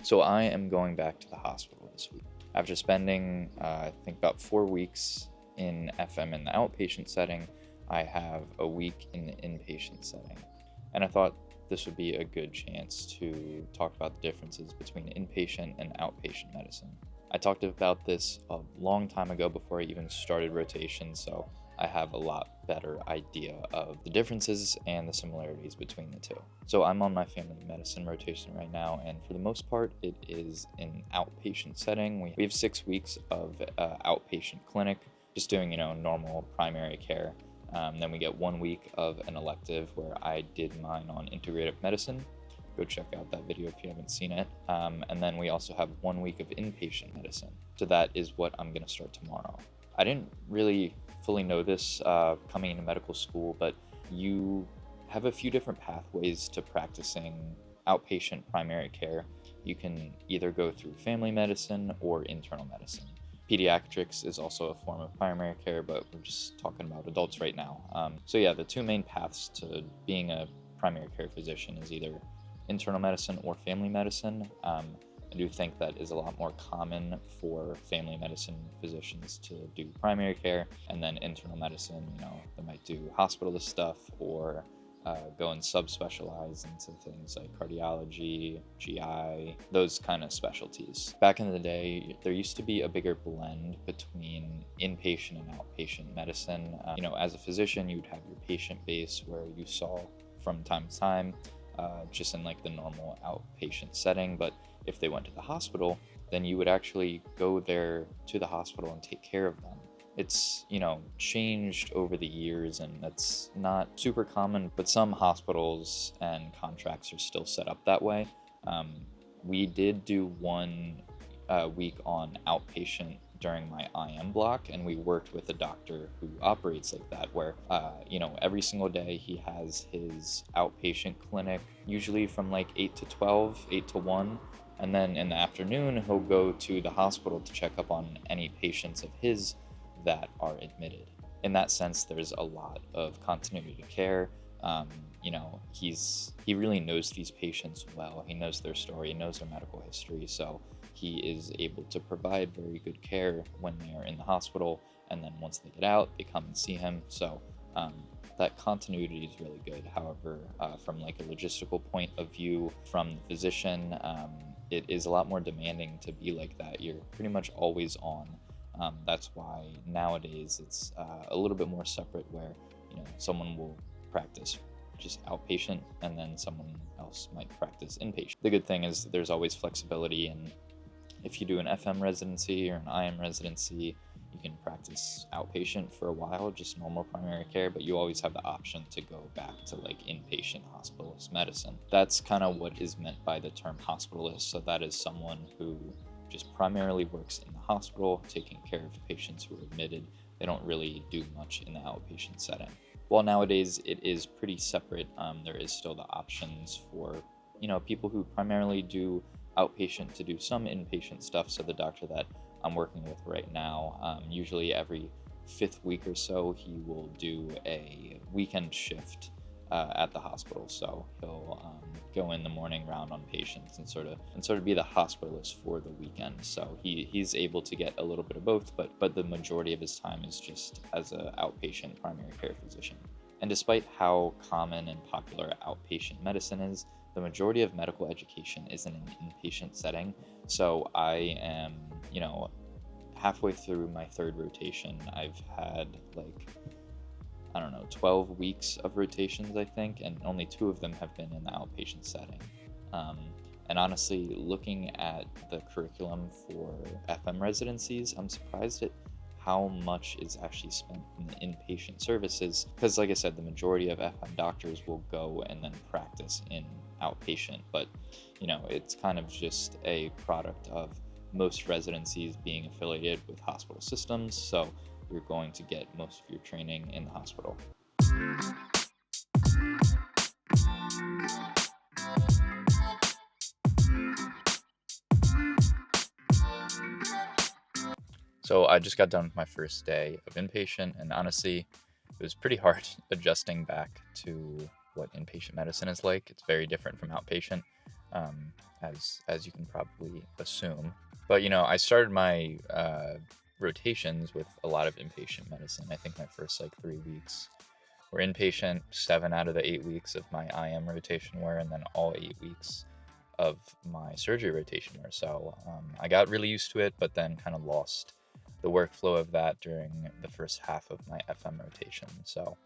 So I am going back to the hospital this week. After spending, I think about 4 weeks in FM in the outpatient setting, I have a week in the inpatient setting. And I thought this would be a good chance to talk about the differences between inpatient and outpatient medicine. I talked about this a long time ago before I even started rotation, so I have a lot better idea of the differences and the similarities between the two. So I'm on my family medicine rotation right now, and for the most part, it is an outpatient setting. We have 6 weeks of outpatient clinic, just doing, normal primary care. Then we get 1 week of an elective where I did mine on integrative medicine. Go check out that video if you haven't seen it. And then we also have 1 week of inpatient medicine. So that is what I'm gonna start tomorrow. I didn't really fully know this coming into medical school, but you have a few different pathways to practicing outpatient primary care. You can either go through family medicine or internal medicine. Pediatrics is also a form of primary care, but we're just talking about adults right now. So yeah, the two main paths to being a primary care physician is either internal medicine or family medicine. I do think that is a lot more common for family medicine physicians to do primary care, and then internal medicine, they might do hospitalist stuff or go and subspecialize into things like cardiology, GI, those kind of specialties. Back in the day, there used to be a bigger blend between inpatient and outpatient medicine. As a physician, you'd have your patient base where you saw from time to time, just in like the normal outpatient setting. But if they went to the hospital, then you would actually go there to the hospital and take care of them. It's, changed over the years, and that's not super common, but some hospitals and contracts are still set up that way. We did do 1 week on outpatient during my IM block, and we worked with a doctor who operates like that, where every single day he has his outpatient clinic, usually from like 8 to 12, 8 to 1, and then in the afternoon he'll go to the hospital to check up on any patients of his that are admitted. In that sense, there's a lot of continuity of care. He really knows these patients well. He knows their story, he knows their medical history, so he is able to provide very good care when they are in the hospital, and then once they get out, they come and see him. So that continuity is really good. However, from like a logistical point of view, from the physician, it is a lot more demanding to be like that. You're pretty much always on. That's why nowadays it's a little bit more separate, where someone will practice just outpatient and then someone else might practice inpatient. The good thing is there's always flexibility, and if you do an FM residency or an IM residency, you can practice outpatient for a while, just normal primary care, but you always have the option to go back to like inpatient hospitalist medicine. That's kind of what is meant by the term hospitalist. So that is someone who just primarily works in the hospital, taking care of patients who are admitted. They don't really do much in the outpatient setting. While nowadays it is pretty separate, there is still the options for, people who primarily do outpatient to do some inpatient stuff. So the doctor that I'm working with right now, usually every 5th week or so, he will do a weekend shift at the hospital. So he'll go in the morning round on patients and sort of be the hospitalist for the weekend. So he's able to get a little bit of both, but the majority of his time is just as an outpatient primary care physician. And despite how common and popular outpatient medicine is, the majority of medical education is in an inpatient setting. So I am, halfway through my 3rd rotation. I've had 12 weeks of rotations, I think, and only 2 of them have been in the outpatient setting. And honestly, looking at the curriculum for FM residencies, I'm surprised at how much is actually spent in the inpatient services, because like I said, the majority of FM doctors will go and then practice in outpatient, but it's kind of just a product of most residencies being affiliated with hospital systems, so you're going to get most of your training in the hospital. So I just got done with my first day of inpatient, and honestly, it was pretty hard adjusting back to what inpatient medicine is like. It's very different from outpatient. as you can probably assume. But I started my rotations with a lot of inpatient medicine. I think my first like 3 weeks were inpatient. 7 out of the 8 weeks of my IM rotation were, and then all 8 weeks of my surgery rotation were. So I got really used to it, but then kind of lost the workflow of that during the first half of my FM rotation. So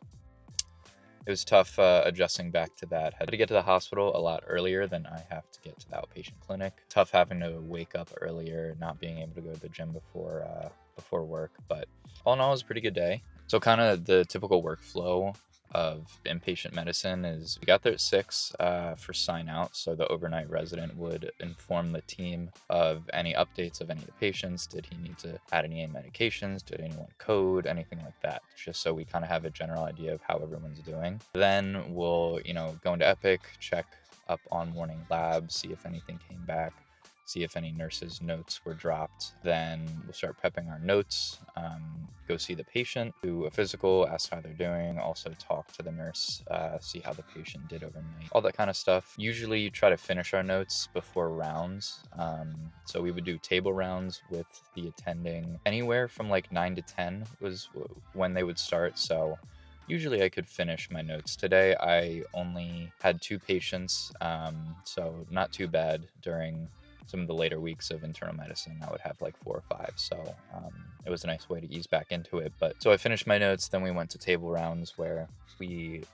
it was tough adjusting back to that. Had to get to the hospital a lot earlier than I have to get to the outpatient clinic. Tough having to wake up earlier, not being able to go to the gym before work. But all in all, it was a pretty good day. So kind of the typical workflow of inpatient medicine is we got there at 6 for sign out. So the overnight resident would inform the team of any updates of any of the patients. Did he need to add any medications? Did anyone code? Anything like that, just so we kind of have a general idea of how everyone's doing. Then we'll go into Epic, check up on morning labs, see if anything came back, see if any nurses' notes were dropped. Then we'll start prepping our notes, go see the patient, do a physical, ask how they're doing, also talk to the nurse, see how the patient did overnight, all that kind of stuff. Usually try to finish our notes before rounds. So we would do table rounds with the attending anywhere from like 9 to 10 was when they would start. So usually I could finish my notes. Today I only had 2 patients, so not too bad. During some of the later weeks of internal medicine, I would have like 4 or 5. So it was a nice way to ease back into it. But so I finished my notes, then we went to table rounds where we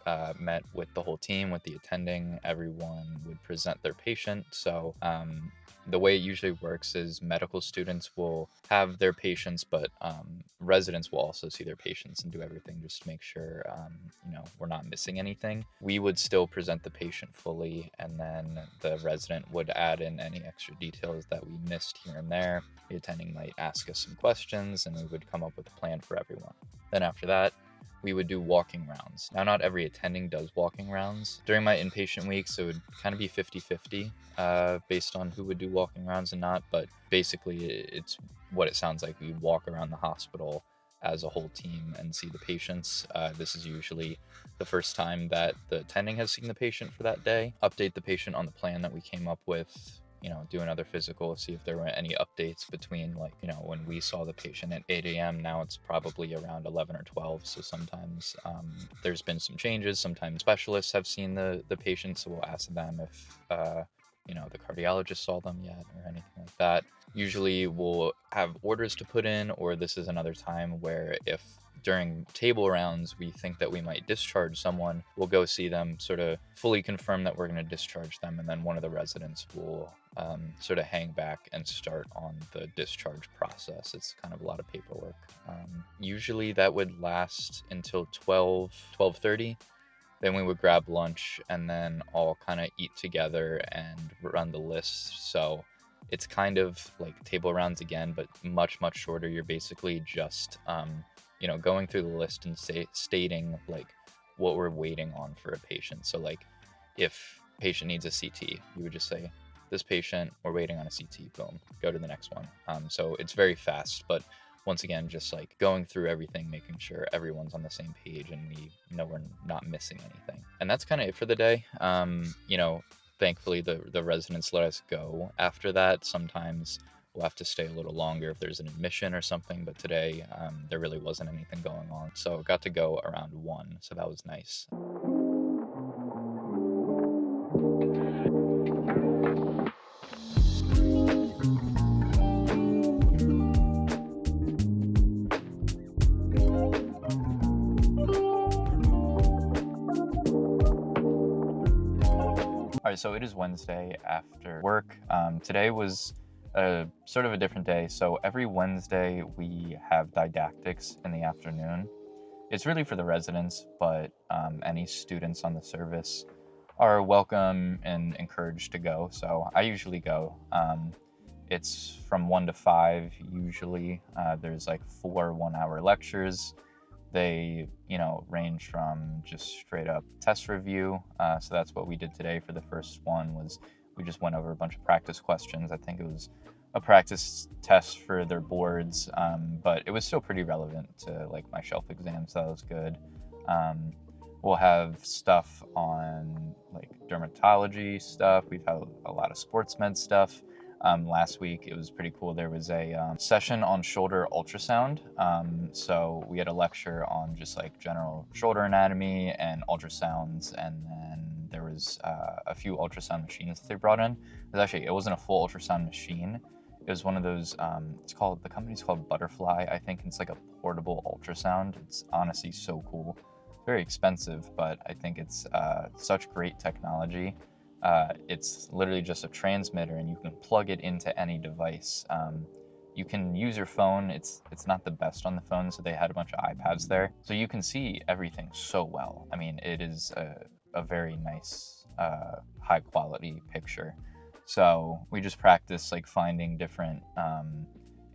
met with the whole team, with the attending. Everyone would present their patient. So the way it usually works is medical students will have their patients, but residents will also see their patients and do everything just to make sure we're not missing anything. We would still present the patient fully, and then the resident would add in any extra details that we missed here and there. The attending might ask us some questions, and we would come up with a plan for everyone. Then after that, we would do walking rounds. Now, not every attending does walking rounds. During my inpatient weeks, it would kind of be 50-50 based on who would do walking rounds and not, but basically it's what it sounds like. We walk around the hospital as a whole team and see the patients. This is usually the first time that the attending has seen the patient for that day. Update the patient on the plan that we came up with, do another physical, see if there were any updates between when we saw the patient at 8 a.m. Now it's probably around 11 or 12. So sometimes there's been some changes. Sometimes specialists have seen the patient, so we'll ask them if the cardiologist saw them yet or anything like that. Usually we'll have orders to put in, or this is another time where if during table rounds we think that we might discharge someone, we'll go see them, sort of fully confirm that we're going to discharge them, and then one of the residents will sort of hang back and start on the discharge process. It's kind of a lot of paperwork. Usually that would last until 12:30. Then we would grab lunch and then all kind of eat together and run the list. So it's kind of like table rounds again, but much, much shorter. You're basically just, going through the list and stating like what we're waiting on for a patient. So like if patient needs a CT, you would just say, this patient, we're waiting on a CT, boom, go to the next one. So it's very fast, but once again, just like going through everything, making sure everyone's on the same page and we know we're not missing anything. And that's kind of it for the day. Thankfully the residents let us go after that. Sometimes we'll have to stay a little longer if there's an admission or something, but today there really wasn't anything going on. So got to go around 1, so that was nice. All right, so it is Wednesday after work. Today was sort of a different day. So every Wednesday we have didactics in the afternoon. It's really for the residents, but any students on the service are welcome and encouraged to go. So I usually go. It's from 1 to 5 usually. There's like 4 one-hour lectures. They, range from just straight up test review. So that's what we did today for the first one. Was we just went over a bunch of practice questions. I think it was a practice test for their boards, but it was still pretty relevant to like my shelf exam, so that was good. We'll have stuff on like dermatology stuff. We've had a lot of sports med stuff. Last week it was pretty cool. There was a session on shoulder ultrasound. So we had a lecture on just like general shoulder anatomy and ultrasounds, and then there was a few ultrasound machines that they brought in. It wasn't a full ultrasound machine. It was one of those. The company's called Butterfly, I think. It's like a portable ultrasound. It's honestly so cool. Very expensive, but I think it's such great technology. It's literally just a transmitter, and you can plug it into any device. You can use your phone. It's not the best on the phone, so they had a bunch of iPads there, so you can see everything so well. I mean, it is a very nice, high quality picture. So we just practiced like finding different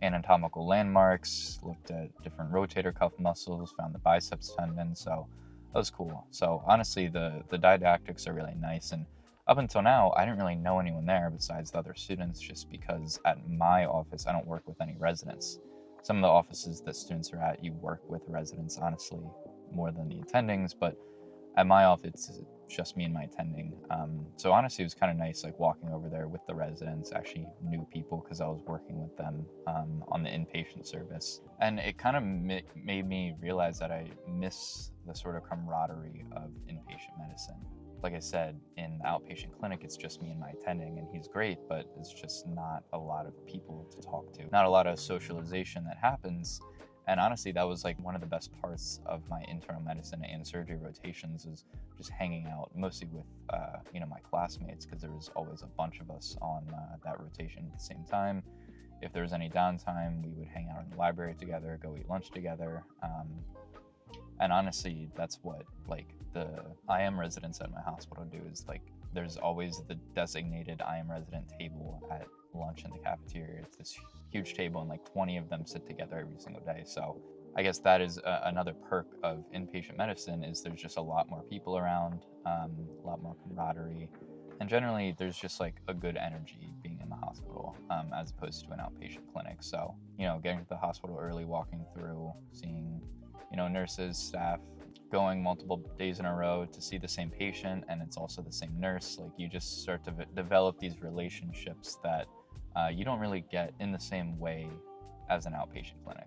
anatomical landmarks, looked at different rotator cuff muscles, found the biceps tendon. So that was cool. So honestly, the didactics are really nice. And up until now, I didn't really know anyone there besides the other students, just because at my office, I don't work with any residents. Some of the offices that students are at, you work with residents, honestly, more than the attendings. But at my office, it's just me and my attending. So honestly, it was kind of nice, like walking over there with the residents, actually knew people because I was working with them on the inpatient service. And it kind of made me realize that I miss the sort of camaraderie of inpatient medicine. Like I said, in the outpatient clinic, it's just me and my attending, and he's great, but it's just not a lot of people to talk to, not a lot of socialization that happens. And honestly, that was like one of the best parts of my internal medicine and surgery rotations, is just hanging out mostly with, my classmates, because there was always a bunch of us on that rotation at the same time. If there was any downtime, we would hang out in the library together, go eat lunch together. And honestly, that's what like the IM residents at my hospital do, is like there's always the designated IM resident table at lunch in the cafeteria. It's this huge table, and like 20 of them sit together every single day. So I guess that is another perk of inpatient medicine, is there's just a lot more people around, a lot more camaraderie, and generally there's just like a good energy being in the hospital, as opposed to an outpatient clinic. So, getting to the hospital early, walking through, seeing, nurses, staff, going multiple days in a row to see the same patient, and it's also the same nurse. Like, you just start to develop these relationships that you don't really get in the same way as an outpatient clinic.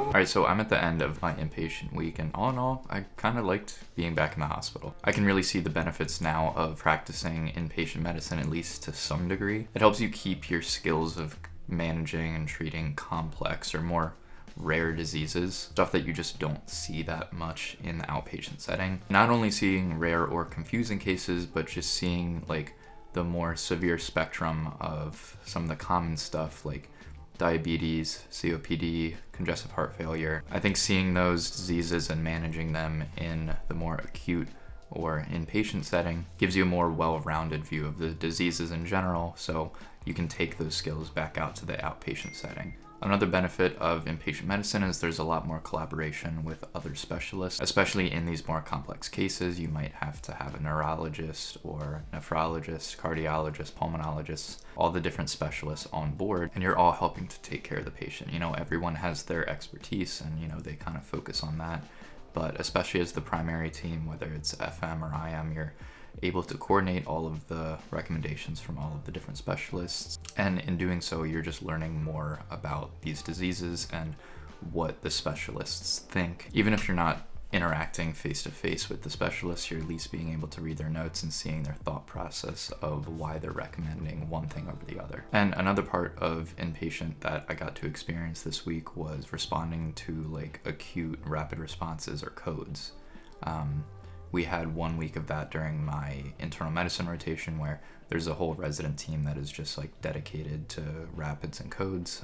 Alright, so I'm at the end of my inpatient week, and all in all, I kind of liked being back in the hospital. I can really see the benefits now of practicing inpatient medicine, at least to some degree. It helps you keep your skills of managing and treating complex or more rare diseases, stuff that you just don't see that much in the outpatient setting. Not only seeing rare or confusing cases, but just seeing like the more severe spectrum of some of the common stuff like diabetes, COPD, congestive heart failure. I think seeing those diseases and managing them in the more acute or inpatient setting gives you a more well-rounded view of the diseases in general, so you can take those skills back out to the outpatient setting. Another benefit of inpatient medicine is there's a lot more collaboration with other specialists, especially in these more complex cases. You might have to have a neurologist or nephrologist, cardiologist, pulmonologist, all the different specialists on board, and you're all helping to take care of the patient. Everyone has their expertise, and they kind of focus on that. But especially as the primary team, whether it's FM or IM, you're able to coordinate all of the recommendations from all of the different specialists. And in doing so, you're just learning more about these diseases and what the specialists think. Even if you're not interacting face-to-face with the specialists, you're at least being able to read their notes and seeing their thought process of why they're recommending one thing over the other. And another part of inpatient that I got to experience this week was responding to like acute rapid responses or codes. We had 1 week of that during my internal medicine rotation, where there's a whole resident team that is just like dedicated to rapids and codes.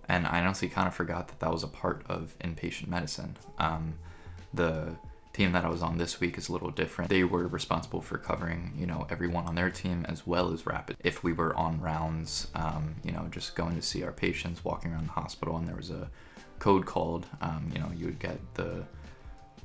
And I honestly kind of forgot that was a part of inpatient medicine. The Team that I was on this week is a little different. They were responsible for covering, you know, everyone on their team as well as rapid. If we were on rounds, you know, just going to see our patients, walking around the hospital, and there was a code called, you know, you would get the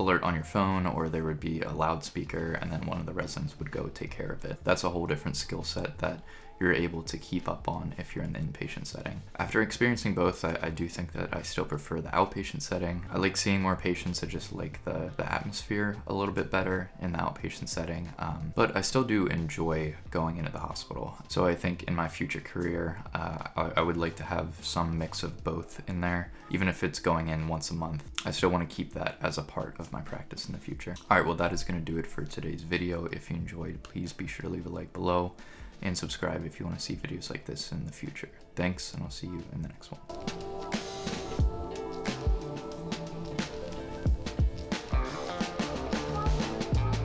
alert on your phone, or there would be a loudspeaker, and then one of the residents would go take care of it. That's a whole different skill set that you're able to keep up on if you're in the inpatient setting. After experiencing both, I do think that I still prefer the outpatient setting. I like seeing more patients. I just like the atmosphere a little bit better in the outpatient setting, but I still do enjoy going into the hospital. So I think in my future career, I would like to have some mix of both in there, even if it's going in once a month. I still want to keep that as a part of my practice in the future. All right, well, that is going to do it for today's video. If you enjoyed, please be sure to leave a like below and subscribe if you want to see videos like this in the future. Thanks, and I'll see you in the next one.